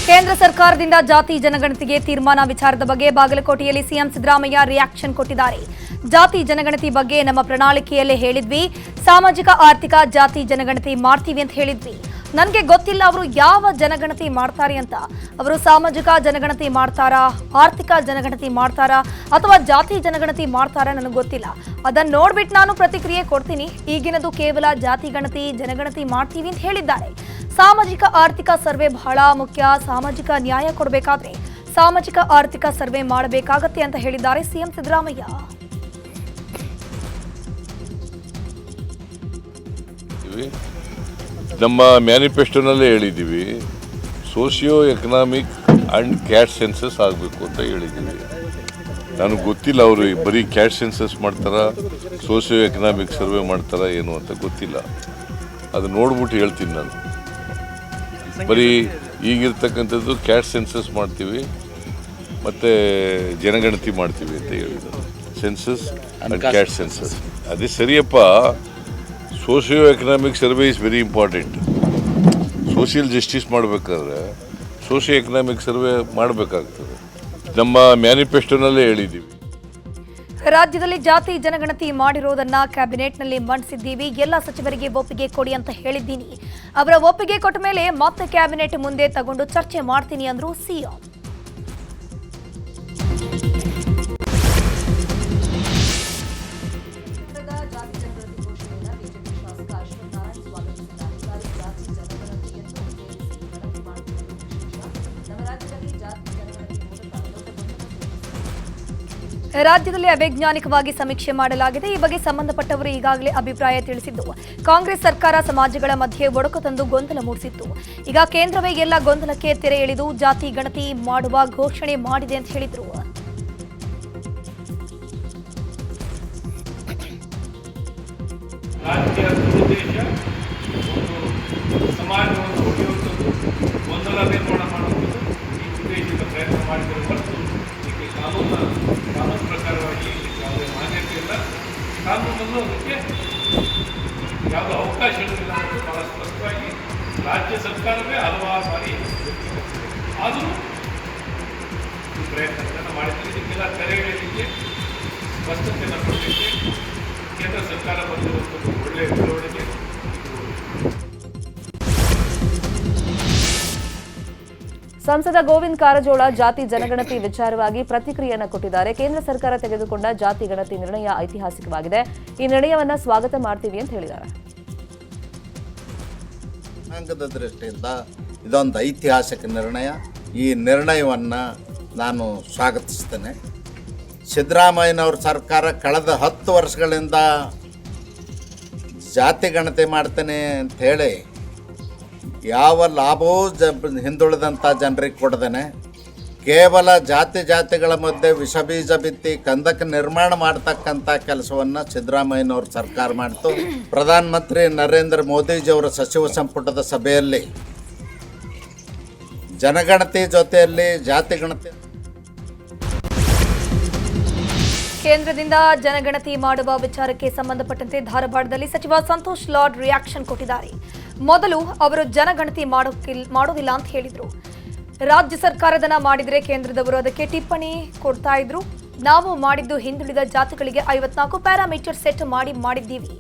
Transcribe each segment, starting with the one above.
ಕೇಂದ್ರ ಸರ್ಕಾರದಿಂದ ಜಾತಿ ಜನಗಣತಿಗೆ ತೀರ್ಮಾನ ವಿಚಾರದ ಬಗ್ಗೆ ಬಾಗಲಕೋಟೆಯಲ್ಲಿ ಸಿಎಂ ಸಿದ್ದರಾಮಯ್ಯ ರಿಯಾಕ್ಷನ್ ಕೊಟ್ಟಿದ್ದಾರೆ. ಜಾತಿ ಜನಗಣತಿ ಬಗ್ಗೆ ನಮ್ಮ ಪ್ರಣಾಳಿಕೆಯಲ್ಲೇ ಹೇಳಿದ್ವಿ, ಸಾಮಾಜಿಕ ಆರ್ಥಿಕ ಜಾತಿ ಜನಗಣತಿ ಮಾಡ್ತೀವಿ ಅಂತ ಹೇಳಿದ್ವಿ. ನನಗೆ ಗೊತ್ತಿಲ್ಲ ಅವರು ಯಾವ ಜನಗಣತಿ ಮಾಡ್ತಾರೆ ಅಂತ. ಅವರು ಸಾಮಾಜಿಕ ಜನಗಣತಿ ಮಾಡ್ತಾರಾ, ಆರ್ಥಿಕ ಜನಗಣತಿ ಮಾಡ್ತಾರಾ ಅಥವಾ ಜಾತಿ ಜನಗಣತಿ ಮಾಡ್ತಾರಾ ನನಗೆ ಗೊತ್ತಿಲ್ಲ. ಅದನ್ನು ನೋಡ್ಬಿಟ್ಟು ನಾನು ಪ್ರತಿಕ್ರಿಯೆ ಕೊಡ್ತೀನಿ. ಈಗಿನದು ಕೇವಲ ಜಾತಿ ಗಣತಿ ಜನಗಣತಿ ಮಾಡ್ತೀವಿ ಅಂತ ಹೇಳಿದ್ದಾರೆ. ಸಾಮಾಜಿಕ ಆರ್ಥಿಕ ಸರ್ವೆ ಬಹಳ ಮುಖ್ಯ. ಸಾಮಾಜಿಕ ನ್ಯಾಯ ಕೊಡಬೇಕಾದ್ರೆ ಸಾಮಾಜಿಕ ಆರ್ಥಿಕ ಸರ್ವೆ ಮಾಡಬೇಕಾಗತ್ತೆ ಅಂತ ಹೇಳಿದ್ದಾರೆ ಸಿಎಂ ಸಿದ್ದರಾಮಯ್ಯ. ನಮ್ಮ ಮ್ಯಾನಿಫೆಸ್ಟೋನಲ್ಲೇ ಹೇಳಿದ್ದೀವಿ, socio economic and caste census ಆಗಬೇಕು ಅಂತ ಹೇಳಿದ್ದೀವಿ. ನನಗೆ ಗೊತ್ತಿಲ್ಲ ಅವರು ಬರೀ ಕ್ಯಾಟ್ ಸೆನ್ಸಸ್ ಮಾಡ್ತಾರಾ, ಸೋಷಿಯೋ ಎಕನಾಮಿಕ್ ಸರ್ವೆ ಮಾಡ್ತಾರಾ ಏನು ಅಂತ ಗೊತ್ತಿಲ್ಲ. ಅದು ನೋಡ್ಬಿಟ್ಟು ಹೇಳ್ತೀನಿ ನಾನು. ಬರೀ ಈಗಿರ್ತಕ್ಕಂಥದ್ದು ಕ್ಯಾಟ್ ಸೆನ್ಸಸ್ ಮಾಡ್ತೀವಿ ಮತ್ತು ಜನಗಣತಿ ಮಾಡ್ತೀವಿ ಅಂತ ಹೇಳಿದರು. ಸೆನ್ಸಸ್ ಆ್ಯಂಡ್ ಕ್ಯಾಟ್ ಸೆನ್ಸಸ್ ಅದೇ ಸರಿಯಪ್ಪ. Socio economic survey is very important. Social justice ಮಾಡಬೇಕಾದ್ರೆ ಸೋಷಿಯೋ ಎಕನಾಮಿಕ್ ಸರ್ವೆ ಮಾಡಬೇಕಾಗ್ತದೆ. ನಮ್ಮ ಮ್ಯಾನಿಫೆಸ್ಟೋನಲ್ಲೇ ಹೇಳಿದ್ದೀವಿ. ರಾಜ್ಯದಲ್ಲಿ ಜಾತಿ ಜನಗಣತಿ ಮಾಡಿರೋದನ್ನ ಕ್ಯಾಬಿನೆಟ್ನಲ್ಲಿ ಮಂಡಿಸಿದ್ದೀವಿ. ಎಲ್ಲ ಸಚಿವರಿಗೆ ಒಪ್ಪಿಗೆ ಕೊಡಿ ಅಂತ ಹೇಳಿದ್ದೀನಿ. ಅವರ ಒಪ್ಪಿಗೆ ಕೊಟ್ಟ ಮೇಲೆ ಮತ್ತೆ ಕ್ಯಾಬಿನೆಟ್ ಮುಂದೆ ತಗೊಂಡು ಚರ್ಚೆ ಮಾಡ್ತೀನಿ ಅಂದ್ರು ಸಿಎಂ. ರಾಜ್ಯದಲ್ಲಿ ಅವೈಜ್ಞಾನಿಕವಾಗಿ ಸಮೀಕ್ಷೆ ಮಾಡಲಾಗಿದೆ. ಈ ಬಗ್ಗೆ ಸಂಬಂಧಪಟ್ಟವರು ಈಗಾಗಲೇ ಅಭಿಪ್ರಾಯ ತಿಳಿಸಿದ್ದು, ಕಾಂಗ್ರೆಸ್ ಸರ್ಕಾರ ಸಮಾಜಗಳ ಮಧ್ಯೆ ಒಡಕು ತಂದು ಗೊಂದಲ ಮೂಡಿಸಿತ್ತು. ಈಗ ಕೇಂದ್ರವೇ ಎಲ್ಲ ಗೊಂದಲಕ್ಕೆ ತೆರೆ ಎಳೆದು ಜಾತಿ ಗಣತಿ ಮಾಡುವ ಘೋಷಣೆ ಮಾಡಿದೆ ಅಂತ ಹೇಳಿದ್ರು. ಕಾನೂನು ಪ್ರಕಾರವಾಗಿ ಯಾವುದೇ ಮಾನ್ಯತೆ ಇಲ್ಲ, ಕಾನೂನನ್ನು ಅದಕ್ಕೆ ಯಾವುದೋ ಅವಕಾಶ ಇರಲಿಲ್ಲ ಅಂತ ಬಹಳ ಸ್ಪಷ್ಟವಾಗಿ ರಾಜ್ಯ ಸರ್ಕಾರವೇ ಹಲವಾರು ಬಾರಿ ಆದರೂ ಈ ಪ್ರಯತ್ನಗಳನ್ನು ಮಾಡಿದರೆ ಇದಕ್ಕೆಲ್ಲ ತೆರೆಗಳಿಗೆ ಸ್ಪಷ್ಟತೆಯನ್ನು ಕೊಡಲಿಕ್ಕೆ ಕೇಂದ್ರ ಸರ್ಕಾರ ಬಂದಿರುವಂಥದ್ದು ಒಳ್ಳೆಯ ಬೆಳವಣಿಗೆ. ಸಂಸದ ಗೋವಿಂದ ಕಾರಜೋಳ ಜಾತಿ ಜನಗಣತಿ ವಿಚಾರವಾಗಿ ಪ್ರತಿಕ್ರಿಯೆಯನ್ನು ಕೊಟ್ಟಿದ್ದಾರೆ. ಕೇಂದ್ರ ಸರ್ಕಾರ ತೆಗೆದುಕೊಂಡ ಜಾತಿ ಗಣತಿ ನಿರ್ಣಯ ಐತಿಹಾಸಿಕವಾಗಿದೆ. ಈ ನಿರ್ಣಯವನ್ನ ಸ್ವಾಗತ ಮಾಡ್ತೀವಿ ಅಂತ ಹೇಳಿದ್ದಾರೆ. ಜನಾಂಗದ ದೃಷ್ಟಿಯಿಂದ ಇದೊಂದು ಐತಿಹಾಸಿಕ ನಿರ್ಣಯ. ಈ ನಿರ್ಣಯವನ್ನ ನಾನು ಸ್ವಾಗತಿಸ್ತೇನೆ. ಸಿದ್ದರಾಮಯ್ಯನವ್ರ ಸರ್ಕಾರ ಕಳೆದ 10 ವರ್ಷಗಳಿಂದ ಜಾತಿ ಗಣತಿ ಮಾಡ್ತೇನೆ ಅಂತ ಹೇಳಿ ಯಾವ ಲಾಭವೂ ಹಿಂದುಳಿದಂಥ ಜನರಿಗೆ ಕೊಡದೇನೆ ಕೇವಲ ಜಾತಿಗಳ ಮಧ್ಯೆ ವಿಷಬೀಜ ಬಿತ್ತಿ ಕಂದಕ ನಿರ್ಮಾಣ ಮಾಡ್ತಕ್ಕಂಥ ಕೆಲಸವನ್ನು ಸಿದ್ದರಾಮಯ್ಯನವ್ರ ಸರ್ಕಾರ ಮಾಡಿತು. ಪ್ರಧಾನಮಂತ್ರಿ ನರೇಂದ್ರ ಮೋದಿಜಿಯವರ ಸಚಿವ ಸಂಪುಟದ ಸಭೆಯಲ್ಲಿ ಜನಗಣತಿ ಜೊತೆಯಲ್ಲಿ ಜಾತಿ ಗಣತಿ ಕೇಂದ್ರದಿಂದ ಜನಗಣತಿ ಮಾಡುವ ವಿಚಾರಕ್ಕೆ ಸಂಬಂಧಪಟ್ಟಂತೆ ಧಾರವಾಡದಲ್ಲಿ ಸಚಿವ ಸಂತೋಷ್ ಲಾಡ್ ರಿಯಾಕ್ಷನ್ ಕೊಟ್ಟಿದ್ದಾರೆ. ಮೊದಲು ಅವರು ಜನಗಣತಿ ಮಾಡೋದಿಲ್ಲ ಅಂತ ಹೇಳಿದ್ರು. ರಾಜ್ಯ ಸರ್ಕಾರದನ್ನ ಮಾಡಿದ್ರೆ ಕೇಂದ್ರದವರು ಅದಕ್ಕೆ ಟಿಪ್ಪಣಿ ಕೊಡ್ತಾ ಇದ್ರು. ನಾವು ಮಾಡಿದ್ದು ಹಿಂದುಳಿದ ಜಾತಿಗಳಿಗೆ 54 ಪ್ಯಾರಾಮೀಟರ್ ಸೆಟ್ ಮಾಡಿದ್ದೀವಿ.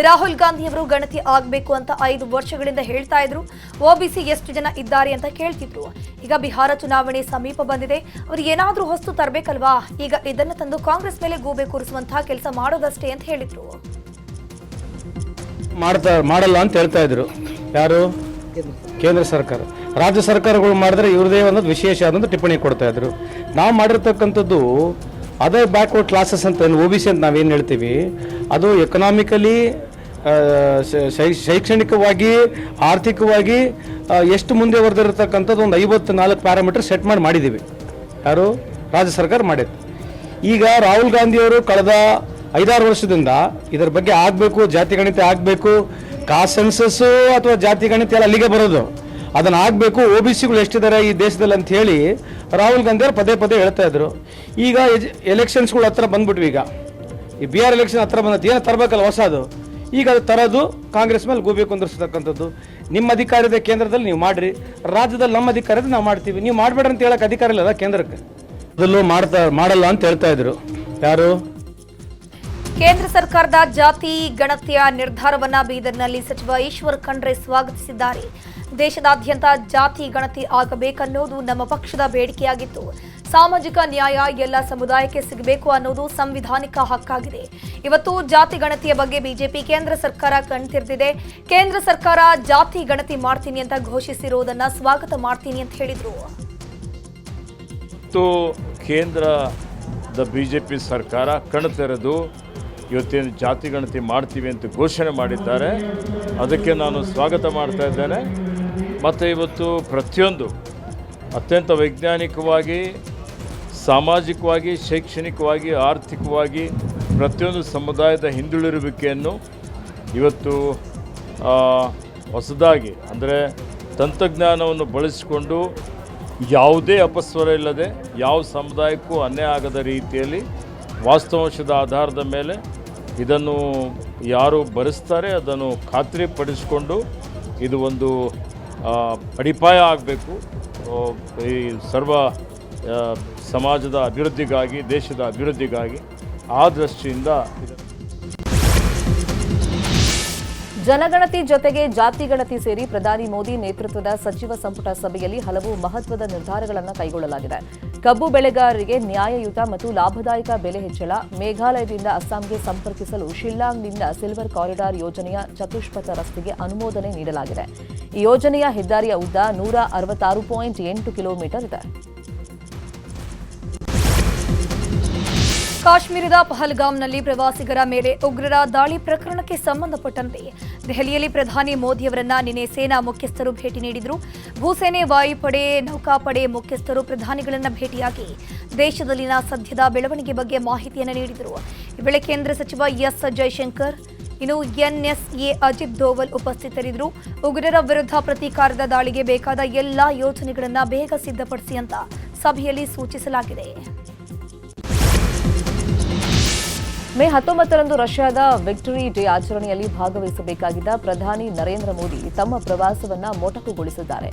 ರಾಹುಲ್ ಗಾಂಧಿಯವರು ಗಣತಿ ಆಗಬೇಕು ಅಂತ 5 ವರ್ಷಗಳಿಂದ ಹೇಳ್ತಾ ಇದ್ರು. OBC ಎಷ್ಟು ಜನ ಇದ್ದಾರೆ ಅಂತ ಕೇಳ್ತಿದ್ರು. ಈಗ ಬಿಹಾರ ಚುನಾವಣೆ ಸಮೀಪ ಬಂದಿದೆ. ಅವರು ಏನಾದ್ರೂ ಹೊಸ್ತು ತರಬೇಕಲ್ವಾ? ಈಗ ಇದನ್ನು ತಂದು ಕಾಂಗ್ರೆಸ್ ಮೇಲೆ ಗೂಬೆ ಕೂರಿಸುವಂತಹ ಕೆಲಸ ಮಾಡೋದಷ್ಟೇ ಅಂತ ಹೇಳಿದ್ರು. ಮಾಡಲ್ಲ ಅಂತ ಹೇಳ್ತಾ ಇದ್ರು ಯಾರು? ಕೇಂದ್ರ ಸರ್ಕಾರ. ರಾಜ್ಯ ಸರ್ಕಾರಗಳು ಮಾಡಿದ್ರೆ ಇವ್ರದೇ ಒಂದು ವಿಶೇಷ ಆದಂಥ ಟಿಪ್ಪಣಿ ಕೊಡ್ತಾ ಇದ್ರು. ನಾವು ಮಾಡಿರ್ತಕ್ಕಂಥದ್ದು ಅದರ್ ಬ್ಯಾಕ್ವರ್ಡ್ ಕ್ಲಾಸಸ್ ಅಂತ OBC ಅಂತ ನಾವೇನು ಹೇಳ್ತೀವಿ, ಅದು ಎಕನಾಮಿಕಲಿ ಶೈಕ್ಷಣಿಕವಾಗಿ ಆರ್ಥಿಕವಾಗಿ ಎಷ್ಟು ಮುಂದೆ ಬರೆದಿರತಕ್ಕಂಥದ್ದು ಒಂದು 54 ಪ್ಯಾರಾಮೀಟರ್ ಸೆಟ್ ಮಾಡಿದ್ದೀವಿ. ಯಾರು? ರಾಜ್ಯ ಸರ್ಕಾರ ಮಾಡಿತ್ತು. ಈಗ ರಾಹುಲ್ ಗಾಂಧಿಯವರು ಕಳೆದ 5-6 ವರ್ಷದಿಂದ ಇದರ ಬಗ್ಗೆ ಆಗಬೇಕು, ಜಾತಿ ಗಣತಿ ಆಗಬೇಕು, ಕಾಸ್ಟ್ ಸೆನ್ಸಸ್ಸು ಅಥವಾ ಜಾತಿ ಗಣತಿ ಎಲ್ಲ ಅಲ್ಲಿಗೆ ಬರೋದು, ಅದನ್ನು ಆಗಬೇಕು, OBCಗಳು ಎಷ್ಟಿದ್ದಾರೆ ಈ ದೇಶದಲ್ಲಿ ಅಂತ ಹೇಳಿ ರಾಹುಲ್ ಗಾಂಧಿಯವರು ಪದೇ ಹೇಳ್ತಾ ಇದ್ರು. ಈಗ ಎಲೆಕ್ಷನ್ಸ್ಗಳು ಹತ್ರ ಬಂದ್ಬಿಟ್ವಿ. ಈಗ ಈ ಬಿಹಾರ್ ಎಲೆಕ್ಷನ್ ಹತ್ರ ಬಂದದ್ದು ಏನೋ ತರಬೇಕಲ್ಲ ಹೊಸದು. ಈಗ ಅದು ತರೋದು ಕಾಂಗ್ರೆಸ್ ಮೇಲೆ ಗೂಬೆ ಕುಂದಿರ್ತಕ್ಕಂಥದ್ದು. ನಿಮ್ಮ ಅಧಿಕಾರ ಇದೆ ಕೇಂದ್ರದಲ್ಲಿ, ನೀವು ಮಾಡಿರಿ. ರಾಜ್ಯದಲ್ಲಿ ನಮ್ಮ ಅಧಿಕಾರ ಇದೆ, ನಾವು ಮಾಡ್ತೀವಿ. ನೀವು ಮಾಡಬೇಡ್ರಿ ಅಂತ ಹೇಳಕ್ಕೆ ಅಧಿಕಾರ ಇಲ್ಲ ಕೇಂದ್ರಕ್ಕೆ. ಅದಲ್ಲೂ ಮಾಡಲ್ಲ ಅಂತ ಹೇಳ್ತಾ ಇದ್ರು ಯಾರು? ಕೇಂದ್ರ ಸರ್ಕಾರದ ಜಾತಿ ಗಣತಿಯ ನಿರ್ಧಾರವನ್ನ ಬೀದರ್ನಲ್ಲಿ ಸಚಿವ ಈಶ್ವರ್ ಖಂಡ್ರೆ ಸ್ವಾಗತಿಸಿದ್ದಾರೆ. ದೇಶದಾದ್ಯಂತ ಜಾತಿ ಗಣತಿ ಆಗಬೇಕನ್ನೋದು ನಮ್ಮ ಪಕ್ಷದ ಬೇಡಿಕೆಯಾಗಿತ್ತು. ಸಾಮಾಜಿಕ ನ್ಯಾಯ ಎಲ್ಲ ಸಮುದಾಯಕ್ಕೆ ಸಿಗಬೇಕು ಅನ್ನೋದು ಸಂವಿಧಾನಿಕ ಹಕ್ಕಾಗಿದೆ. ಇವತ್ತು ಜಾತಿ ಗಣತಿಯ ಬಗ್ಗೆ ಬಿಜೆಪಿ ಕೇಂದ್ರ ಸರ್ಕಾರ ಕಣ್ತೆರೆದಿದೆ. ಕೇಂದ್ರ ಸರ್ಕಾರ ಜಾತಿ ಗಣತಿ ಮಾಡ್ತೀನಿ ಅಂತ ಘೋಷಿಸಿರುವುದನ್ನ ಸ್ವಾಗತ ಮಾಡ್ತೀನಿ ಅಂತ ಹೇಳಿದ್ರು. ಕೇಂದ್ರದ ಬಿಜೆಪಿ ಸರ್ಕಾರ ಕಣ್ತೆರೆದು ಇವತ್ತೇನು ಜಾತಿ ಗಣತಿ ಮಾಡ್ತೀವಿ ಅಂತ ಘೋಷಣೆ ಮಾಡಿದ್ದಾರೆ, ಅದಕ್ಕೆ ನಾನು ಸ್ವಾಗತ ಮಾಡ್ತಾ ಇದ್ದೇನೆ. ಮತ್ತು ಇವತ್ತು ಪ್ರತಿಯೊಂದು ಅತ್ಯಂತ ವೈಜ್ಞಾನಿಕವಾಗಿ, ಸಾಮಾಜಿಕವಾಗಿ, ಶೈಕ್ಷಣಿಕವಾಗಿ, ಆರ್ಥಿಕವಾಗಿ ಪ್ರತಿಯೊಂದು ಸಮುದಾಯದ ಹಿಂದುಳಿರುವಿಕೆಯನ್ನು ಇವತ್ತು ಹೊಸದಾಗಿ ಅಂದರೆ ತಂತ್ರಜ್ಞಾನವನ್ನು ಬಳಸಿಕೊಂಡು ಯಾವುದೇ ಅಪಸ್ವರ ಇಲ್ಲದೆ ಯಾವ ಸಮುದಾಯಕ್ಕೂ ಅನ್ಯಾಯ ಆಗದ ರೀತಿಯಲ್ಲಿ ವಾಸ್ತವಾಂಶದ ಆಧಾರದ ಮೇಲೆ ಇದನ್ನು ಯಾರು ಬರೆಸ್ತಾರೆ ಅದನ್ನು ಖಾತ್ರಿಪಡಿಸಿಕೊಂಡು ಇದು ಒಂದು ಅಡಿಪಾಯ ಆಗಬೇಕು ಈ ಸರ್ವ ಸಮಾಜದ ಅಭಿವೃದ್ಧಿಗಾಗಿ, ದೇಶದ ಅಭಿವೃದ್ಧಿಗಾಗಿ. ಆ ದೃಷ್ಟಿಯಿಂದ ಜನಗಣತಿ ಜೊತೆಗೆ ಜಾತಿ ಗಣತಿ ಸೇರಿ ಪ್ರಧಾನಿ ಮೋದಿ ನೇತೃತ್ವದ ಸಚಿವ ಸಂಪುಟ ಸಭೆಯಲ್ಲಿ ಹಲವು ಮಹತ್ವದ ನಿರ್ಧಾರಗಳನ್ನು ಕೈಗೊಳ್ಳಲಾಗಿದೆ. ಕಬ್ಬು ಬೆಳೆಗಾರರಿಗೆ ನ್ಯಾಯಯುತ ಮತ್ತು ಲಾಭದಾಯಕ ಬೆಲೆ ಹೆಚ್ಚಳ, ಮೇಘಾಲಯದಿಂದ ಅಸ್ಸಾಂಗೆ ಸಂಪರ್ಕಿಸಲು ಶಿಲ್ಲಾಂಗ್ನಿಂದ ಸಿಲ್ವರ್ ಕಾರಿಡಾರ್ ಯೋಜನೆಯ ಚತುಷ್ಪಥ ರಸ್ತೆಗೆ ಅನುಮೋದನೆ ನೀಡಲಾಗಿದೆ. ಈ ಯೋಜನೆಯ ಹೆದ್ದಾರಿಯ ಉದ್ದ 166.8 ಕಿಲೋಮೀಟರ್ ಇದೆ. ಕಾಶ್ಮೀರದ ಪಹಲ್ಗಾಮ್ನಲ್ಲಿ ಪ್ರವಾಸಿಗರ ಮೇಲೆ ಉಗ್ರರ ದಾಳಿ ಪ್ರಕರಣಕ್ಕೆ ಸಂಬಂಧಪಟ್ಟಂತೆ ದೆಹಲಿಯಲ್ಲಿ ಪ್ರಧಾನಿ ಮೋದಿಯವರನ್ನ ನಿನ್ನೆ ಸೇನಾ ಮುಖ್ಯಸ್ಥರು ಭೇಟಿ ನೀಡಿದರು. ಭೂಸೇನೆ, ವಾಯುಪಡೆ, ನೌಕಾಪಡೆ ಮುಖ್ಯಸ್ಥರು ಪ್ರಧಾನಿಗಳನ್ನ ಭೇಟಿಯಾಗಿ ದೇಶದಲ್ಲಿನ ಸದ್ಯದ ಬೆಳವಣಿಗೆ ಬಗ್ಗೆ ಮಾಹಿತಿಯನ್ನು ನೀಡಿದರು. ಈ ವೇಳೆ ಕೇಂದ್ರ ಸಚಿವ ಎಸ್ ಜೈಶಂಕರ್, ಇನ್ನು ಎನ್ಎಸ್ಎ ಅಜಿತ್ ದೋವಲ್ ಉಪಸ್ಥಿತರಿದ್ದರು. ಉಗ್ರರ ವಿರುದ್ಧ ಪ್ರತೀಕಾರದ ದಾಳಿಗೆ ಬೇಕಾದ ಎಲ್ಲಾ ಯೋಜನೆಗಳನ್ನು ಬೇಗ ಸಿದ್ಧಪಡಿಸಿ ಅಂತ ಸಭೆಯಲ್ಲಿ ಸೂಚಿಸಲಾಗಿದೆ. ಮೇ 19ರಂದು ರಷ್ಯಾದ ವಿಕ್ಟರಿ ಡೇ ಆಚರಣೆಯಲ್ಲಿ ಭಾಗವಹಿಸಬೇಕಾಗಿದ್ದ ಪ್ರಧಾನಿ ನರೇಂದ್ರ ಮೋದಿ ತಮ್ಮ ಪ್ರವಾಸವನ್ನು ಮೊಟಕುಗೊಳಿಸಿದ್ದಾರೆ.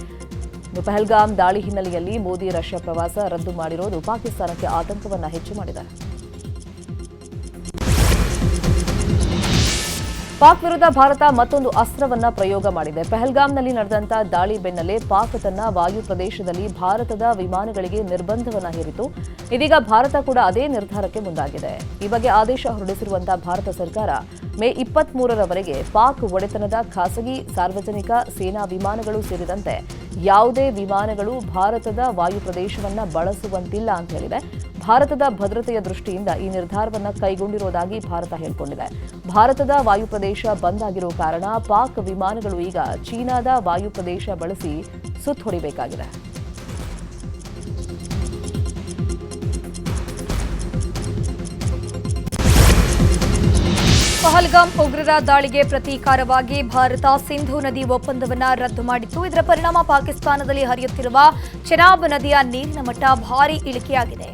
ಪಹಲ್ಗಾಮ್ ದಾಳಿ ಹಿನ್ನೆಲೆಯಲ್ಲಿ ಮೋದಿ ರಷ್ಯಾ ಪ್ರವಾಸ ರದ್ದು ಮಾಡಿರುವುದು ಪಾಕಿಸ್ತಾನಕ್ಕೆ ಆತಂಕವನ್ನು ಹೆಚ್ಚು ಮಾಡಿದೆ. ಪಾಕ್ ವಿರುದ್ಧ ಭಾರತ ಮತ್ತೊಂದು ಅಸ್ತ್ರವನ್ನ ಪ್ರಯೋಗ ಮಾಡಿದೆ. ಪಹಲ್ಗಾಮ್ನಲ್ಲಿ ನಡೆದಂತ ದಾಳಿ ಬೆನ್ನಲ್ಲೇ ಪಾಕ್ ತನ್ನ ವಾಯು ಪ್ರದೇಶದಲ್ಲಿ ಭಾರತದ ವಿಮಾನಗಳಿಗೆ ನಿರ್ಬಂಧವನ್ನ ಹೇರಿತು. ಇದೀಗ ಭಾರತ ಕೂಡ ಅದೇ ನಿರ್ಧಾರಕ್ಕೆ ಮುಂದಾಗಿದೆ. ಈ ಬಗ್ಗೆ ಆದೇಶ ಹೊರಡಿಸಿರುವಂತಹ ಭಾರತ ಸರ್ಕಾರ ಮೇ 23ರವರೆಗೆ ಪಾಕ್ ಒಡೆತನದ ಖಾಸಗಿ, ಸಾರ್ವಜನಿಕ, ಸೇನಾ ವಿಮಾನಗಳು ಸೇರಿದಂತೆ ಯಾವುದೇ ವಿಮಾನಗಳು ಭಾರತದ ವಾಯು ಪ್ರದೇಶವನ್ನ ಬಳಸುವಂತಿಲ್ಲ ಅಂತ ಹೇಳಿದೆ. ಭಾರತದ ಭದ್ರತೆಯ ದೃಷ್ಟಿಯಿಂದ ಈ ನಿರ್ಧಾರವನ್ನು ಕೈಗೊಂಡಿರುವುದಾಗಿ ಭಾರತ ಹೇಳಿಕೊಂಡಿದೆ. ಭಾರತದ ವಾಯು ಪ್ರದೇಶ ಬಂದ್ ಆಗಿರುವ ಕಾರಣ ಪಾಕ್ ವಿಮಾನಗಳು ಈಗ ಚೀನಾದ ವಾಯು ಪ್ರದೇಶ ಬಳಸಿ ಸುತ್ತು ಹೊಡಿಬೇಕಾಗಿದೆ. ಪಹಲ್ಗಾಮ್ ಉಗ್ರರ ದಾಳಿಗೆ ಪ್ರತೀಕಾರವಾಗಿ ಭಾರತ ಸಿಂಧೂ ನದಿ ಒಪ್ಪಂದವನ್ನು ರದ್ದು ಮಾಡಿತ್ತು. ಇದರ ಪರಿಣಾಮ ಪಾಕಿಸ್ತಾನದಲ್ಲಿ ಹರಿಯುತ್ತಿರುವ ಚೆನಾಬ್ ನದಿಯ ನೀರಿನ ಮಟ್ಟ ಭಾರೀ ಇಳಿಕೆಯಾಗಿದೆ.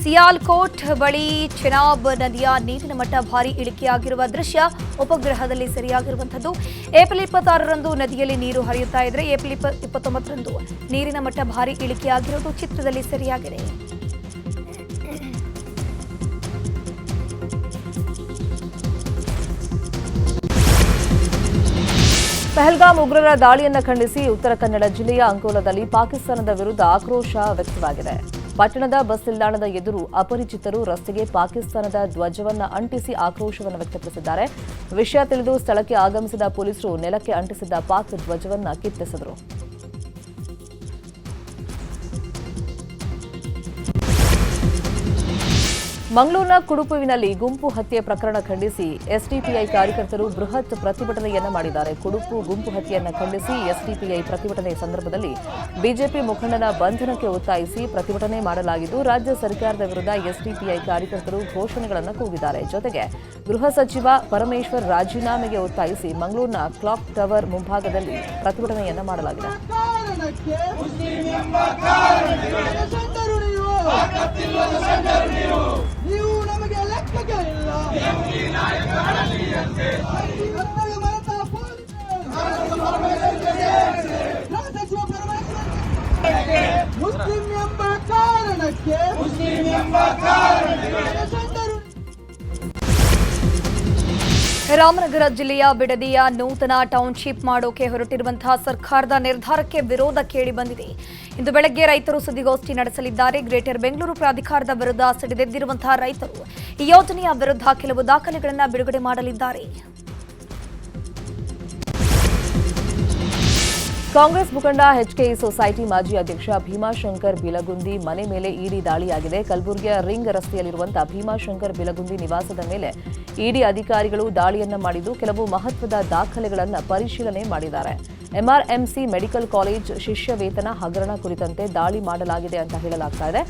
ಸಿಯಾಲ್ಕೋಟ್ ಬಳಿ ಚೆನಾಬ್ ನದಿಯ ನೀರಿನ ಮಟ್ಟ ಭಾರೀ ಇಳಿಕೆಯಾಗಿರುವ ದೃಶ್ಯ ಉಪಗ್ರಹದಲ್ಲಿ ಸೆರೆಯಾಗಿರುವಂಥದ್ದು. ಏಪ್ರಿಲ್ 26ರಂದು ನದಿಯಲ್ಲಿ ನೀರು ಹರಿಯುತ್ತಾ ಇದ್ರೆ ಏಪ್ರಿಲ್ 29ರಂದು ನೀರಿನ ಮಟ್ಟ ಭಾರೀ ಇಳಿಕೆಯಾಗಿರುವುದು ಚಿತ್ರದಲ್ಲಿ ಸೆರೆಯಾಗಿದೆ. ಪಹಲ್ಗಾಮ್ ಉಗ್ರರ ದಾಳಿಯನ್ನು ಖಂಡಿಸಿ ಉತ್ತರ ಕನ್ನಡ ಜಿಲ್ಲೆಯ ಅಂಕೋಲಾದಲ್ಲಿ ಪಾಕಿಸ್ತಾನದ ವಿರುದ್ಧ ಆಕ್ರೋಶ ವ್ಯಕ್ತವಾಗಿದೆ. ಪಟ್ಟಣದ ಬಸ್ ನಿಲ್ದಾಣದ ಎದುರು ಅಪರಿಚಿತರು ರಸ್ತೆಗೆ ಪಾಕಿಸ್ತಾನದ ಧ್ವಜವನ್ನು ಅಂಟಿಸಿ ಆಕ್ರೋಶವನ್ನು ವ್ಯಕ್ತಪಡಿಸಿದ್ದಾರೆ. ವಿಷಯ ತಿಳಿದು ಸ್ಥಳಕ್ಕೆ ಆಗಮಿಸಿದ ಪೊಲೀಸರು ನೆಲಕ್ಕೆ ಅಂಟಿಸಿದ್ದ ಪಾಕ್ ಧ್ವಜವನ್ನು ಕಿತ್ತೆಸೆದರು. ಮಂಗಳೂರಿನ ಕುಡುಪುವಿನಲ್ಲಿ ಗುಂಪು ಹತ್ಯೆ ಪ್ರಕರಣ ಖಂಡಿಸಿ ಎಸ್ಡಿಪಿಐ ಕಾರ್ಯಕರ್ತರು ಬೃಹತ್ ಪ್ರತಿಭಟನೆಯನ್ನ ಮಾಡಿದ್ದಾರೆ. ಕುಡುಪು ಗುಂಪು ಹತ್ಯೆಯನ್ನು ಖಂಡಿಸಿ ಎಸ್ಡಿಪಿಐ ಪ್ರತಿಭಟನೆ ಸಂದರ್ಭದಲ್ಲಿ ಬಿಜೆಪಿ ಮುಖಂಡನ ಬಂಧನಕ್ಕೆ ಒತ್ತಾಯಿಸಿ ಪ್ರತಿಭಟನೆ ಮಾಡಲಾಗಿದ್ದು, ರಾಜ್ಯ ಸರ್ಕಾರದ ವಿರುದ್ಧ ಎಸ್ಡಿಪಿಐ ಕಾರ್ಯಕರ್ತರು ಘೋಷಣೆಗಳನ್ನು ಕೂಗಿದ್ದಾರೆ. ಜೊತೆಗೆ ಗೃಹ ಸಚಿವ ಪರಮೇಶ್ವರ್ ರಾಜೀನಾಮೆಗೆ ಒತ್ತಾಯಿಸಿ ಮಂಗಳೂರಿನ ಕ್ಲಾಕ್ ಟವರ್ ಮುಂಭಾಗದಲ್ಲಿ ಪ್ರತಿಭಟನೆಯನ್ನ ಮಾಡಲಾಗಿದೆ. ನೀವು ನಮಗೆ ಲೆಕ್ಕಕ್ಕೆ ಇಲ್ಲ. ಕನ್ನಡ ಮರತ ಇದಕ್ಕೆ ಮುಸ್ಲಿಂ ಎಂಬ ಕಾರಣಕ್ಕೆ ರಾಮನಗರ ಜಿಲ್ಲೆಯ ಬಿಡದಿಯ ನೂತನ ಟೌನ್ಶಿಪ್ ಮಾಡೋಕೆ ಹೊರಟಿರುವಂತಹ ಸರ್ಕಾರದ ನಿರ್ಧಾರಕ್ಕೆ ವಿರೋಧ ಕೇಳಿಬಂದಿದೆ. ಇಂದು ಬೆಳಗ್ಗೆ ರೈತರು ಸುದ್ದಿಗೋಷ್ಠಿ ನಡೆಸಲಿದ್ದಾರೆ. ಗ್ರೇಟರ್ ಬೆಂಗಳೂರು ಪ್ರಾಧಿಕಾರದ ವಿರುದ್ಧ ಸಿಡಿದೆದ್ದಿರುವಂತಹ ರೈತರು ಈ ಯೋಜನೆಯ ವಿರುದ್ಧ ಕೆಲವು ದಾಖಲೆಗಳನ್ನು ಬಿಡುಗಡೆ ಮಾಡಲಿದ್ದಾರೆ. ಕಾಂಗ್ರೆಸ್ ಮುಖಂಡ ಎಚ್ಕೆಇ ಸೊಸೈಟಿ ಮಾಜಿ ಅಧ್ಯಕ್ಷ ಭೀಮಾಶಂಕರ್ ಬಿಲಗುಂದಿ ಮನೆ ಮೇಲೆ ಇಡಿ ದಾಳಿಯಾಗಿದೆ. ಕಲಬುರಗಿಯ ರಿಂಗ್ ರಸ್ತೆಯಲ್ಲಿರುವಂತಹ ಭೀಮಾಶಂಕರ್ ಬಿಲಗುಂದಿ ನಿವಾಸದ ಮೇಲೆ ಇಡಿ ಅಧಿಕಾರಿಗಳು ದಾಳಿಯನ್ನ ಮಾಡಿದ್ದು ಕೆಲವು ಮಹತ್ವದ ದಾಖಲೆಗಳನ್ನು ಪರಿಶೀಲನೆ ಮಾಡಿದ್ದಾರೆ. ಎಂಆರ್ಎಂಸಿ ಮೆಡಿಕಲ್ ಕಾಲೇಜ್ ಶಿಷ್ಯ ವೇತನ ಹಗರಣ ಕುರಿತಂತೆ ದಾಳಿ ಮಾಡಲಾಗಿದೆ ಅಂತ ಹೇಳಲಾಗ್ತಾ ಇದೆ.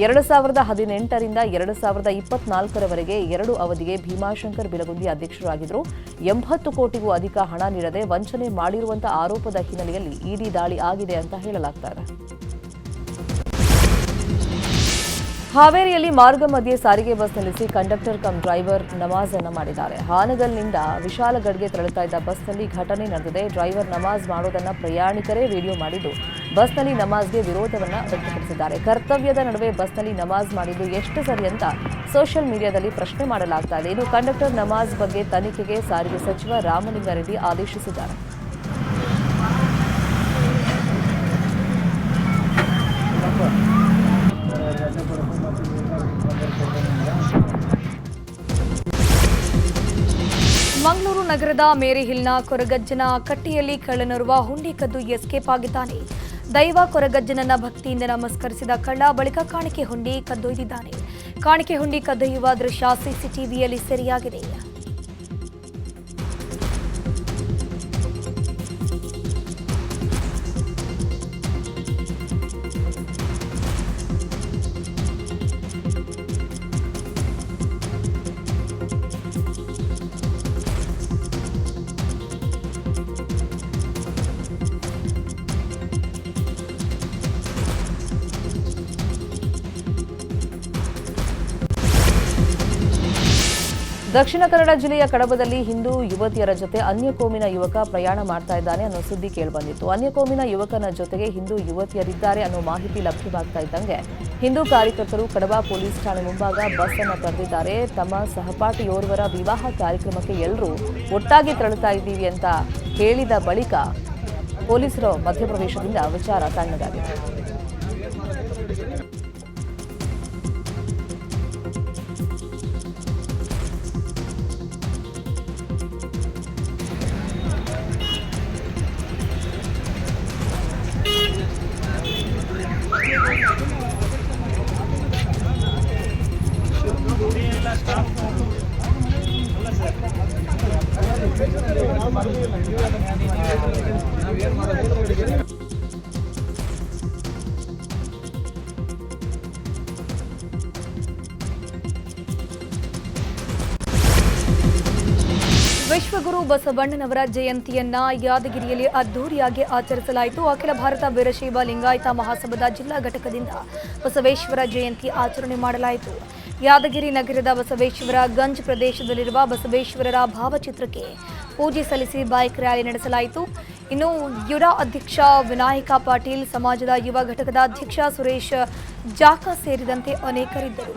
2018ರಿಂದ 2024ರವರೆಗೆ 2 ಅವಧಿಗೆ ಭೀಮಾಶಂಕರ್ ಬಿಲಗುಂದಿ ಅಧ್ಯಕ್ಷರಾಗಿದ್ದರು. 80 ಕೋಟಿಗೂ ಅಧಿಕ ಹಣ ನೀಡದೆ ವಂಚನೆ ಮಾಡಿರುವಂತಹ ಆರೋಪದ ಹಿನ್ನೆಲೆಯಲ್ಲಿ ಇಡಿ ದಾಳಿ ಆಗಿದೆ ಅಂತ ಹೇಳಲಾಗ್ತಾ ಇದೆ. ಹಾವೇರಿಯಲ್ಲಿ ಮಾರ್ಗ ಮಧ್ಯೆ ಸಾರಿಗೆ ಬಸ್ ನಿಲ್ಲಿಸಿ ಕಂಡಕ್ಟರ್ ಕಮ್ ಡ್ರೈವರ್ ನಮಾಜ್ ಅನ್ನು ಮಾಡಿದ್ದಾರೆ. ಹಾನಗಲ್ನಿಂದ ವಿಶಾಲಗಢ್ಗೆ ತೆರಳುತ್ತಾ ಇದ್ದ ಬಸ್ನಲ್ಲಿ ಘಟನೆ ನಡೆದಿದೆ. ಡ್ರೈವರ್ ನಮಾಜ್ ಮಾಡೋದನ್ನ ಪ್ರಯಾಣಿಕರೇ ವಿಡಿಯೋ ಮಾಡಿದ್ದು ಬಸ್ನಲ್ಲಿ ನಮಾಜ್ಗೆ ವಿರೋಧವನ್ನ ವ್ಯಕ್ತಪಡಿಸಿದ್ದಾರೆ. ಕರ್ತವ್ಯದ ನಡುವೆ ಬಸ್ನಲ್ಲಿ ನಮಾಜ್ ಮಾಡಿದ್ದು ಎಷ್ಟು ಸರಿ ಅಂತ ಸೋಷಿಯಲ್ ಮೀಡಿಯಾದಲ್ಲಿ ಪ್ರಶ್ನೆ ಮಾಡಲಾಗ್ತಾ ಇದೆ. ಇನ್ನು ಕಂಡಕ್ಟರ್ ನಮಾಜ್ ಬಗ್ಗೆ ತನಿಖೆಗೆ ಸಾರಿಗೆ ಸಚಿವ ರಾಮಲಿಂಗಾರೆಡ್ಡಿ ಆದೇಶಿಸಿದ್ದಾರೆ. ಮಂಗಳೂರು ನಗರದ ಮೇರಿ ಹಿಲ್ನ ಕೊರಗಜ್ಜನ ಕಟ್ಟಿಯಲ್ಲಿ ಕಳ್ಳನೋರ್ವ ಹುಂಡಿ ಕದ್ದು ಎಸ್ಕೇಪ್ ಆಗಿದ್ದಾನೆ. ದೈವ ಕೊರಗಜ್ಜನನ್ನ ಭಕ್ತಿಯಿಂದ ನಮಸ್ಕರಿಸಿದ ಕಳ್ಳ ಬಳಿಕ ಕಾಣಿಕೆ ಹುಂಡಿ ಕದ್ದೊಯ್ದಿದ್ದಾನೆ. ಕಾಣಿಕೆ ಹುಂಡಿ ಕದ್ದೊಯ್ಯುವ ದೃಶ್ಯ ಸಿಸಿಟಿವಿಯಲ್ಲಿ ಸೆರೆಯಾಗಿದೆ. ದಕ್ಷಿಣ ಕನ್ನಡ ಜಿಲ್ಲೆಯ ಕಡಬದಲ್ಲಿ ಹಿಂದೂ ಯುವತಿಯರ ಜೊತೆ ಅನ್ಯ ಕೋಮಿನ ಯುವಕ ಪ್ರಯಾಣ ಮಾಡ್ತಾ ಇದ್ದಾನೆ ಅನ್ನೋ ಸುದ್ದಿ ಕೇಳಿಬಂದಿತ್ತು. ಅನ್ಯ ಕೋಮಿನ ಯುವಕನ ಜೊತೆಗೆ ಹಿಂದೂ ಯುವತಿಯರಿದ್ದಾರೆ ಅನ್ನೋ ಮಾಹಿತಿ ಲಭ್ಯವಾಗ್ತಾ ಇದ್ದಂಗೆ ಹಿಂದೂ ಕಾರ್ಯಕರ್ತರು ಕಡಬ ಪೊಲೀಸ್ ಠಾಣೆ ಮುಂಭಾಗ ಬಸ್ ಅನ್ನು ತಡೆದಿದ್ದಾರೆ. ತಮ್ಮ ಸಹಪಾಠಿಯೋರ್ವರ ವಿವಾಹ ಕಾರ್ಯಕ್ರಮಕ್ಕೆ ಎಲ್ಲರೂ ಒಟ್ಟಾಗಿ ತೆರಳುತ್ತಾ ಇದ್ದೀವಿ ಅಂತ ಹೇಳಿದ ಬಳಿಕ ಪೊಲೀಸರ ಮಧ್ಯಪ್ರವೇಶದಿಂದ ವಿಚಾರ ತಣ್ಣಗಾಗಿದೆ. ವಿಶ್ವಗುರು ಬಸವಣ್ಣನವರ ಜಯಂತಿಯನ್ನ ಯಾದಗಿರಿಯಲ್ಲಿ ಅದ್ದೂರಿಯಾಗಿ ಆಚರಿಸಲಾಯಿತು. ಅಖಿಲ ಭಾರತ ವೀರಶೈವ ಲಿಂಗಾಯತ ಮಹಾಸಭಾದ ಜಿಲ್ಲಾ ಘಟಕದಿಂದ ಬಸವೇಶ್ವರ ಜಯಂತಿ ಆಚರಣೆ ಮಾಡಲಾಯಿತು. ಯಾದಗಿರಿ ನಗರದ ಬಸವೇಶ್ವರ ಗಂಜ್ ಪ್ರದೇಶದಲ್ಲಿರುವ ಬಸವೇಶ್ವರರ ಭಾವಚಿತ್ರಕ್ಕೆ ಪೂಜೆ ಸಲ್ಲಿಸಿ ಬೈಕ್ ರ್ಯಾಲಿ ನಡೆಸಲಾಯಿತು. ಇನ್ನು ಯುರಾ ಅಧ್ಯಕ್ಷ ವಿನಾಯಕ ಪಾಟೀಲ್, ಸಮಾಜದ ಯುವ ಘಟಕದ ಅಧ್ಯಕ್ಷ ಸುರೇಶ್ ಜಾಕ ಸೇರಿದಂತೆ ಅನೇಕರಿದ್ದರು.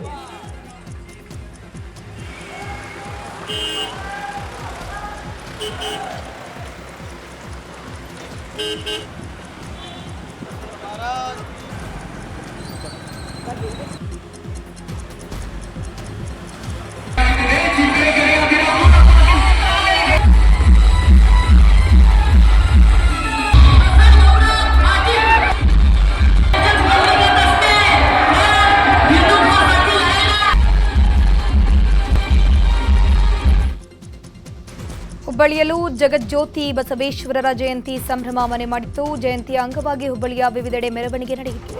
ಹುಬ್ಬಳ್ಳಿಯಲ್ಲೂ ಜಗಜ್ಯೋತಿ ಬಸವೇಶ್ವರರ ಜಯಂತಿ ಸಂಭ್ರಮ ಮನೆ ಮಾಡಿತ್ತು. ಜಯಂತಿಯ ಅಂಗವಾಗಿ ಹುಬ್ಬಳ್ಳಿಯ ವಿವಿಧೆಡೆ ಮೆರವಣಿಗೆ ನಡೆಯಿತು.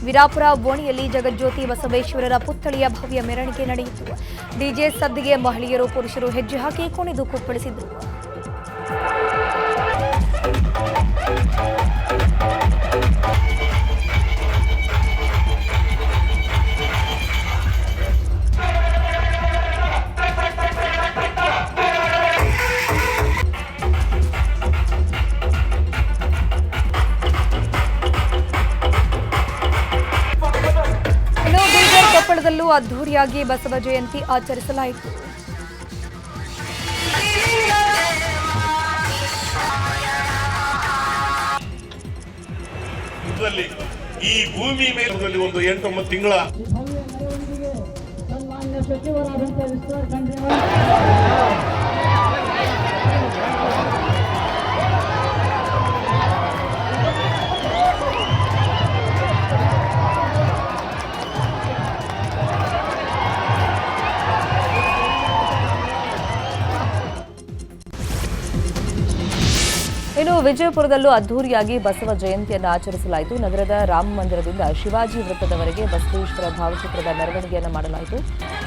ವೀರಾಪುರ ಓಣಿಯಲ್ಲಿ ಜಗಜ್ಯೋತಿ ಬಸವೇಶ್ವರರ ಪುತ್ಥಳಿಯ ಭವ್ಯ ಮೆರವಣಿಗೆ ನಡೆಯಿತು. ಡಿಜೆ ಸದ್ದಿಗೆ ಮಹಿಳೆಯರು ಪುರುಷರು ಹೆಜ್ಜೆ ಹಾಕಿ ಕುಣಿದು ಕುಪ್ಪಳಿಸಿದರು. ವಿಜಯಪುರದಲ್ಲೂ ಅದ್ಧೂರಿಯಾಗಿ ಬಸವ ಜಯಂತಿ ಆಚರಿಸಲಾಯಿತು. ಈ ಭೂಮಿ ಮೇಲೆ ಒಂದು 8-9 ತಿಂಗಳ ಸನ್ಮಾನ್ಯ ಸಚಿವರಾದಂತಹ ವಿಶ್ವ ಖಂಡ್ರೆ ಇನ್ನು ವಿಜಯಪುರದಲ್ಲೂ ಅದ್ಧೂರಿಯಾಗಿ ಬಸವ ಜಯಂತಿಯನ್ನು ಆಚರಿಸಲಾಯಿತು. ನಗರದ ರಾಮ ಮಂದಿರದಿಂದ ಶಿವಾಜಿ ವೃತ್ತದವರೆಗೆ ಬಸವೇಶ್ವರ ಭಾವಚಿತ್ರದ ಮೆರವಣಿಗೆಯನ್ನು ಮಾಡಲಾಯಿತು.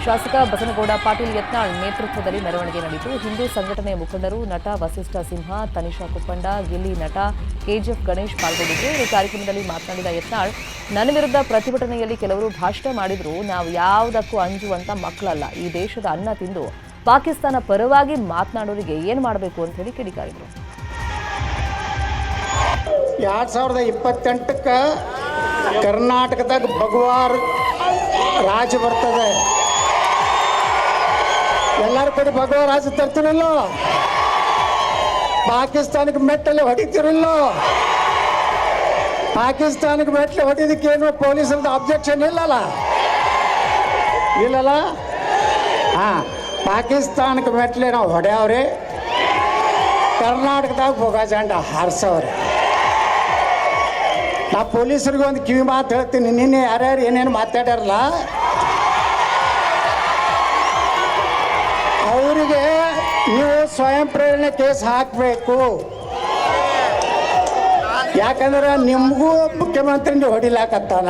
ಶಾಸಕ ಬಸನಗೌಡ ಪಾಟೀಲ್ ಯತ್ನಾಳ್ ನೇತೃತ್ವದಲ್ಲಿ ಮೆರವಣಿಗೆ ನಡೆಯಿತು. ಹಿಂದೂ ಸಂಘಟನೆಯ ಮುಖಂಡರು, ನಟ ವಸಿಷ್ಠ ಸಿಂಹ, ತನಿಷಾ ಕುಪ್ಪಂಡ, ಗಿಲ್ಲಿ ನಟ ಕೆಜಿಎಫ್ ಗಣೇಶ್ ಪಾಲ್ಗೊಂಡಿದ್ದರು. ಈ ಕಾರ್ಯಕ್ರಮದಲ್ಲಿ ಮಾತನಾಡಿದ ಯತ್ನಾಳ್, ನನ್ನ ವಿರುದ್ಧ ಪ್ರತಿಭಟನೆಯಲ್ಲಿ ಕೆಲವರು ಭಾಷಣ ಮಾಡಿದ್ರು. ನಾವು ಯಾವುದಕ್ಕೂ ಅಂಜುವಂತ ಮಕ್ಕಳಲ್ಲ. ಈ ದೇಶದ ಅನ್ನ ತಿಂದು ಪಾಕಿಸ್ತಾನ ಪರವಾಗಿ ಮಾತನಾಡೋರಿಗೆ ಏನು ಮಾಡಬೇಕು ಅಂತ ಹೇಳಿ ಕಿಡಿಕಾರಿದರು. 2028 ಕರ್ನಾಟಕದಾಗ ಭಗವಾರ್ ರಾಜ ಬರ್ತದೆ. ಎಲ್ಲರೂ ಕಡೆ ಭಗವಾ ರಾಜ ತರ್ತಿರಲ್ಲೋ, ಪಾಕಿಸ್ತಾನಕ್ಕೆ ಮೆಟ್ಟಲ್ಲಿ ಹೊಡಿತಿರಲ್ಲೋ. ಪಾಕಿಸ್ತಾನಕ್ಕೆ ಮೆಟ್ಟಲು ಹೊಡಿದಕ್ಕೇನು ಪೊಲೀಸರದ ಅಬ್ಜೆಕ್ಷನ್ ಇಲ್ಲಲ್ಲ. ಹಾಂ, ಪಾಕಿಸ್ತಾನಕ್ಕೆ ಮೆಟ್ಲೆ ನಾವು ಹೊಡ್ಯಾವ್ರಿ, ಕರ್ನಾಟಕದಾಗ ಭೋಗ ಜಾಂಡ ಹಾರಿಸವ್ರೆ. ನಾ ಪೊಲೀಸರಿಗೆ ಒಂದು ಕಿವಿ ಮಾತು ಹೇಳ್ತೀನಿ. ನಿನ್ನೆ ಯಾರ್ಯಾರು ಏನೇನು ಮಾತಾಡ್ಯಾರಲ್ಲ, ಅವರಿಗೆ ನೀವು ಸ್ವಯಂ ಪ್ರೇರಣೆ ಕೇಸ್ ಹಾಕಬೇಕು. ಯಾಕಂದ್ರೆ ನಿಮಗೂ ಮುಖ್ಯಮಂತ್ರಿ ಹೊಡಿಲಾಕತ್ತಾನ.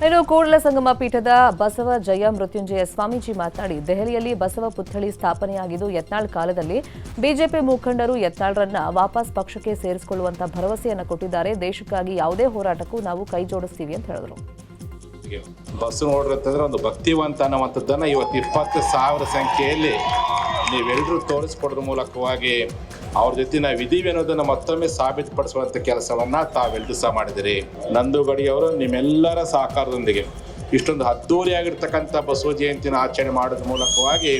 ಇನ್ನು ಕೂಡಲ ಸಂಗಮ ಪೀಠದ ಬಸವ ಜಯ ಮೃತ್ಯುಂಜಯ ಸ್ವಾಮೀಜಿ ಮಾತನಾಡಿ, ದೆಹಲಿಯಲ್ಲಿ ಬಸವ ಪುತ್ಥಳಿ ಸ್ಥಾಪನೆಯಾಗಿದ್ದು ಯತ್ನಾಳ್ ಕಾಲದಲ್ಲಿ ಬಿಜೆಪಿ ಮುಖಂಡರು ಯತ್ನಾಳ್ರನ್ನ ವಾಪಸ್ ಪಕ್ಷಕ್ಕೆ ಸೇರಿಸಿಕೊಳ್ಳುವಂತ ಭರವಸೆಯನ್ನು ಕೊಟ್ಟಿದ್ದಾರೆ. ದೇಶಕ್ಕಾಗಿ ಯಾವುದೇ ಹೋರಾಟಕ್ಕೂ ನಾವು ಕೈ ಜೋಡಿಸ್ತೀವಿ ಅಂತ ಹೇಳಿದ್ರು. ಬಸ್ ನೋಡ್ರಂತಂದ್ರೆ ಒಂದು ಭಕ್ತಿವಂತ ಅನ್ನುವಂಥದ್ದನ್ನು ಇವತ್ತು 20,000 ಸಂಖ್ಯೆಯಲ್ಲಿ ನೀವೆಲ್ಲರೂ ತೋರಿಸ್ಕೊಡೋದ್ರ ಮೂಲಕವಾಗಿ ಅವ್ರ ಜೊತೆ ನಾವು ಇದೀವಿ ಅನ್ನೋದನ್ನು ಮತ್ತೊಮ್ಮೆ ಸಾಬೀತುಪಡಿಸುವಂಥ ಕೆಲಸವನ್ನು ತಾವೆಲ್ಲರೂ ಸಹ ಮಾಡಿದಿರಿ. ನಂದು ಗಡಿಯವರು ನಿಮ್ಮೆಲ್ಲರ ಸಹಕಾರದೊಂದಿಗೆ ಇಷ್ಟೊಂದು ಅದ್ದೂರಿಯಾಗಿರ್ತಕ್ಕಂಥ ಬಸವ ಜಯಂತಿನ ಆಚರಣೆ ಮಾಡೋದ್ರ ಮೂಲಕವಾಗಿ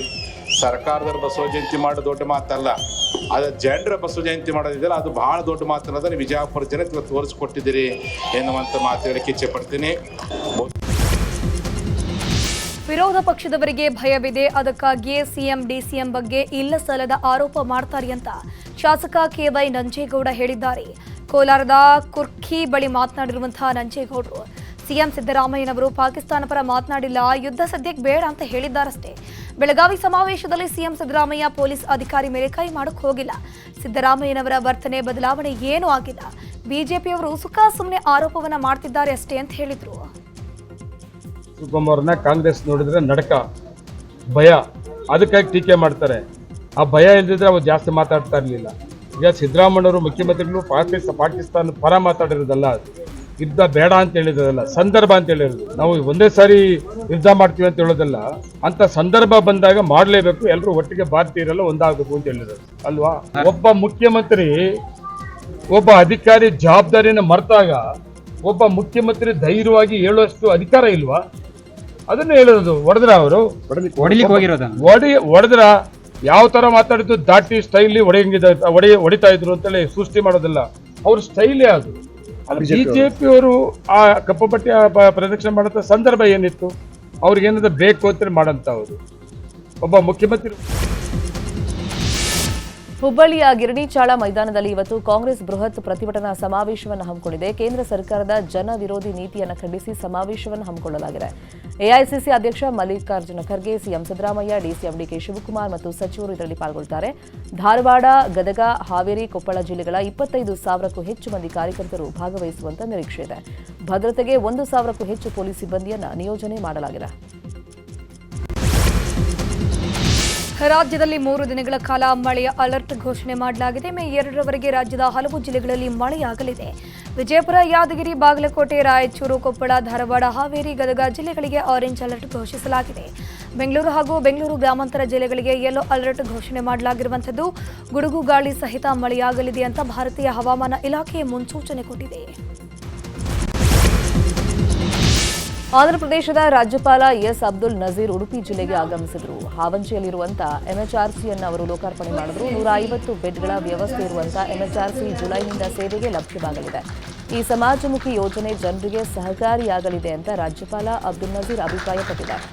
ಸರ್ಕಾರದವ್ರ ಬಸವ ಜಯಂತಿ ಮಾಡೋದು ದೊಡ್ಡ ಮಾತಲ್ಲ, ಅದು ಜನರ ಬಸವ ಜಯಂತಿ ಮಾಡೋದಿದೆಯಲ್ಲ ಅದು ಬಹಳ ದೊಡ್ಡ ಮಾತನ್ನೋದನ್ನು ವಿಜಯಪುರ ಜನತೆ ತೋರಿಸ್ಕೊಟ್ಟಿದ್ದೀರಿ ಎನ್ನುವಂಥ ಮಾತು ಹೇಳಕ್ಕೆ ಇಚ್ಛೆ ಪಡ್ತೀನಿ. ವಿರೋಧ ಪಕ್ಷದವರಿಗೆ ಭಯವಿದೆ, ಅದಕ್ಕಾಗಿಯೇ ಸಿಎಂ ಡಿಸಿಎಂ ಬಗ್ಗೆ ಇಲ್ಲ ಸಲ್ಲದ ಆರೋಪ ಮಾಡ್ತಾರೆ ಅಂತ ಶಾಸಕ ಕೆವೈ ನಂಜೇಗೌಡ ಹೇಳಿದ್ದಾರೆ. ಕೋಲಾರದ ಕುರ್ಖಿ ಬಳಿ ಮಾತನಾಡಿರುವಂತಹ ನಂಜೇಗೌಡರು, ಸಿಎಂ ಸಿದ್ದರಾಮಯ್ಯನವರು ಪಾಕಿಸ್ತಾನ ಪರ ಮಾತನಾಡಿಲ್ಲ, ಯುದ್ಧ ಸದ್ಯಕ್ಕೆ ಬೇಡ ಅಂತ ಹೇಳಿದ್ದಾರಷ್ಟೇ. ಬೆಳಗಾವಿ ಸಮಾವೇಶದಲ್ಲಿ ಸಿಎಂ ಸಿದ್ದರಾಮಯ್ಯ ಪೊಲೀಸ್ ಅಧಿಕಾರಿ ಮೇಲೆ ಕೈ ಮಾಡಕ್ ಹೋಗಿಲ್ಲ. ಸಿದ್ದರಾಮಯ್ಯನವರ ವರ್ತನೆ ಬದಲಾವಣೆ ಏನೂ ಆಗಿಲ್ಲ. ಬಿಜೆಪಿಯವರು ಸುಖ ಸುಮ್ಮನೆ ಆರೋಪವನ್ನ ಮಾಡ್ತಿದ್ದಾರೆ ಅಷ್ಟೇ ಅಂತ ಹೇಳಿದ್ರು. ಶಿವಕುಮಾರ್ನ ಕಾಂಗ್ರೆಸ್ ನೋಡಿದ್ರೆ ನಡಕ ಭಯ, ಅದಕ್ಕಾಗಿ ಟೀಕೆ ಮಾಡ್ತಾರೆ. ಆ ಭಯ ಇಲ್ದಿದ್ರೆ ಅವ್ರು ಜಾಸ್ತಿ ಮಾತಾಡ್ತಾ ಇರಲಿಲ್ಲ. ಈಗ ಸಿದ್ದರಾಮಯ್ಯವರು ಮುಖ್ಯಮಂತ್ರಿಗಳು ಪಾಕಿಸ್ತಾನ ಪರ ಮಾತಾಡಿರೋದಲ್ಲ, ಯುದ್ಧ ಬೇಡ ಅಂತ ಹೇಳಿರೋದಲ್ಲ, ಸಂದರ್ಭ ಅಂತ ಹೇಳಿರೋದು. ನಾವು ಒಂದೇ ಸಾರಿ ಯುದ್ಧ ಮಾಡ್ತೀವಿ ಅಂತ ಹೇಳೋದಲ್ಲ, ಅಂತ ಸಂದರ್ಭ ಬಂದಾಗ ಮಾಡಲೇಬೇಕು, ಎಲ್ಲರೂ ಒಟ್ಟಿಗೆ ಭಾರತೀಯರೆಲ್ಲ ಒಂದಾಗಬೇಕು ಅಂತ ಹೇಳಿರೋದು ಅಲ್ವಾ. ಒಬ್ಬ ಮುಖ್ಯಮಂತ್ರಿ ಒಬ್ಬ ಅಧಿಕಾರಿ ಜವಾಬ್ದಾರಿನ ಮರೆತಾಗ ಒಬ್ಬ ಮುಖ್ಯಮಂತ್ರಿ ಧೈರ್ಯವಾಗಿ ಹೇಳುವಷ್ಟು ಅಧಿಕಾರ ಇಲ್ವಾ? ಅದನ್ನ ಹೇಳೋದು. ಹೊಡೆದ್ರ ಅವರು ಹೊಡೆದ್ರ ಯಾವ ತರ ಮಾತಾಡಿದ್ದು ದಾಟಿ ಸ್ಟೈಲಿ ಹೊಡಿತಾ ಇದ್ರು ಅಂತೇಳಿ ಸೃಷ್ಟಿ ಮಾಡೋದಿಲ್ಲ. ಅವ್ರ ಸ್ಟೈಲೇ ಅದು. ಬಿಜೆಪಿಯವರು ಆ ಕಪ್ಪು ಬಟ್ಟೆ ಪ್ರದಕ್ಷಿಣೆ ಮಾಡೋ ಸಂದರ್ಭ ಏನಿತ್ತು? ಅವ್ರಿಗೇನಾದ್ರು ಬೇಕು ಅಂತ ಮಾಡಂತ ಅವರು ಒಬ್ಬ ಮುಖ್ಯಮಂತ್ರಿ. ಹುಬ್ಬಳ್ಳಿಯ ಗಿರಣಿಚಾಳ ಮೈದಾನದಲ್ಲಿ ಇವತ್ತು ಕಾಂಗ್ರೆಸ್ ಬೃಹತ್ ಪ್ರತಿಭಟನಾ ಸಮಾವೇಶವನ್ನು ಹಮ್ಮಿಕೊಂಡಿದೆ. ಕೇಂದ್ರ ಸರ್ಕಾರದ ಜನ ವಿರೋಧಿ ನೀತಿಯನ್ನು ಖಂಡಿಸಿ ಸಮಾವೇಶವನ್ನು ಹಮ್ಮಿಕೊಳ್ಳಲಾಗಿದೆ. ಎಐಸಿಸಿ ಅಧ್ಯಕ್ಷ ಮಲ್ಲಿಕಾರ್ಜುನ ಖರ್ಗೆ, ಸಿಎಂ ಸಿದ್ದರಾಮಯ್ಯ, ಡಿಸಿಎಂ ಡಿಕೆ ಶಿವಕುಮಾರ್ ಮತ್ತು ಸಚಿವರು ಇದರಲ್ಲಿ ಪಾಲ್ಗೊಳ್ಳುತ್ತಾರೆ. ಧಾರವಾಡ, ಗದಗ, ಹಾವೇರಿ, ಕೊಪ್ಪಳ ಜಿಲ್ಲೆಗಳ 25,000ಕ್ಕೂ ಹೆಚ್ಚು ಮಂದಿ ಕಾರ್ಯಕರ್ತರು ಭಾಗವಹಿಸುವಂತ ನಿರೀಕ್ಷೆ ಇದೆ. ಭದ್ರತೆಗೆ 1,000ಕ್ಕೂ ಹೆಚ್ಚು ಪೊಲೀಸ್ ಸಿಬ್ಬಂದಿಯನ್ನು ನಿಯೋಜನೆ ಮಾಡಲಾಗಿದೆ. ರಾಜ್ಯದಲ್ಲಿ 3 ದಿನಗಳ ಕಾಲ ಮಳೆಯ ಅಲರ್ಟ್ ಘೋಷಣೆ ಮಾಡಲಾಗಿದೆ. ಮೇ 2ರವರೆಗೆ ರಾಜ್ಯದ ಹಲವು ಜಿಲ್ಲೆಗಳಲ್ಲಿ ಮಳೆಯಾಗಲಿದೆ. ವಿಜಯಪುರ, ಯಾದಗಿರಿ, ಬಾಗಲಕೋಟೆ, ರಾಯಚೂರು, ಕೊಪ್ಪಳ, ಧಾರವಾಡ, ಹಾವೇರಿ, ಗದಗ ಜಿಲ್ಲೆಗಳಿಗೆ ಆರೆಂಜ್ ಅಲರ್ಟ್ ಘೋಷಿಸಲಾಗಿದೆ. ಬೆಂಗಳೂರು ಹಾಗೂ ಬೆಂಗಳೂರು ಗ್ರಾಮಾಂತರ ಜಿಲ್ಲೆಗಳಿಗೆ ಯೆಲ್ಲೋ ಅಲರ್ಟ್ ಘೋಷಣೆ ಮಾಡಲಾಗಿರುವಂಥದ್ದು. ಗುಡುಗು ಗಾಳಿ ಸಹಿತ ಮಳೆಯಾಗಲಿದೆ ಅಂತ ಭಾರತೀಯ ಹವಾಮಾನ ಇಲಾಖೆ ಮುನ್ಸೂಚನೆ ಕೊಟ್ಟಿದೆ. ಆಂಧ್ರಪ್ರದೇಶದ ರಾಜ್ಯಪಾಲ ಎಸ್ ಅಬ್ದುಲ್ ನಜೀರ್ ಉಡುಪಿ ಜಿಲ್ಲೆಗೆ ಆಗಮಿಸಿದರು. ಹಾವಂಚಿಯಲ್ಲಿರುವಂತಹ ಎಂಎಚ್ಆರ್ಸಿಯನ್ನು ಅವರು ಲೋಕಾರ್ಪಣೆ ಮಾಡಿದ್ರು. 150 ಬೆಡ್ಗಳ ವ್ಯವಸ್ಥೆ ಇರುವಂತಹ ಎಂಎಚ್ಆರ್ಸಿ ಜುಲೈನಿಂದ ಸೇವೆಗೆ ಲಭ್ಯವಾಗಲಿದೆ. ಈ ಸಮಾಜಮುಖಿ ಯೋಜನೆ ಜನರಿಗೆ ಸಹಕಾರಿಯಾಗಲಿದೆ ಅಂತ ರಾಜ್ಯಪಾಲ ಅಬ್ದುಲ್ ನಜೀರ್ ಅಭಿಪ್ರಾಯಪಟ್ಟಿದ್ದಾರೆ.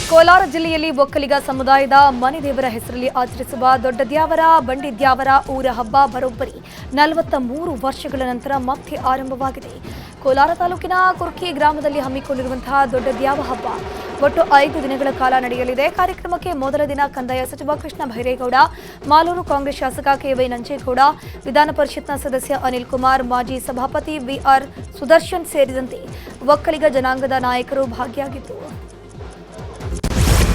ಕೋಲಾರ ಜಿಲ್ಲೆಯಲ್ಲಿ ಒಕ್ಕಲಿಗ ಸಮುದಾಯದ ಮನೆ ದೇವರ ಹೆಸರಲ್ಲಿ ಆಚರಿಸುವ ದೊಡ್ಡ ದ್ಯಾವರ ಬಂಡಿ ದ್ಯಾವರ ಊರ ಹಬ್ಬ ಬರೋಬ್ಬರಿ 43 ವರ್ಷಗಳ ನಂತರ ಮತ್ತೆ ಆರಂಭವಾಗಿದೆ. ಕೋಲಾರ ತಾಲೂಕಿನ ಕುರ್ಕಿ ಗ್ರಾಮದಲ್ಲಿ ಹಮ್ಮಿಕೊಂಡಿರುವಂತಹ ದೊಡ್ಡ ದ್ಯಾವ ಹಬ್ಬ ಒಟ್ಟು 5 ದಿನಗಳ ಕಾಲ ನಡೆಯಲಿದೆ. ಕಾರ್ಯಕ್ರಮಕ್ಕೆ ಮೊದಲ ದಿನ ಕಂದಾಯ ಸಚಿವ ಕೃಷ್ಣ ಭೈರೇಗೌಡ, ಮಾಲೂರು ಕಾಂಗ್ರೆಸ್ ಶಾಸಕ ಕೆವೈ ನಂಜೇಗೌಡ, ವಿಧಾನ ಪರಿಷತ್ನ ಸದಸ್ಯ ಅನಿಲ್ ಕುಮಾರ್, ಮಾಜಿ ಸಭಾಪತಿ ವಿಆರ್ ಸುದರ್ಶನ್ ಸೇರಿದಂತೆ ಒಕ್ಕಲಿಗ ಜನಾಂಗದ ನಾಯಕರು ಭಾಗಿಯಾಗಿದ್ದರು.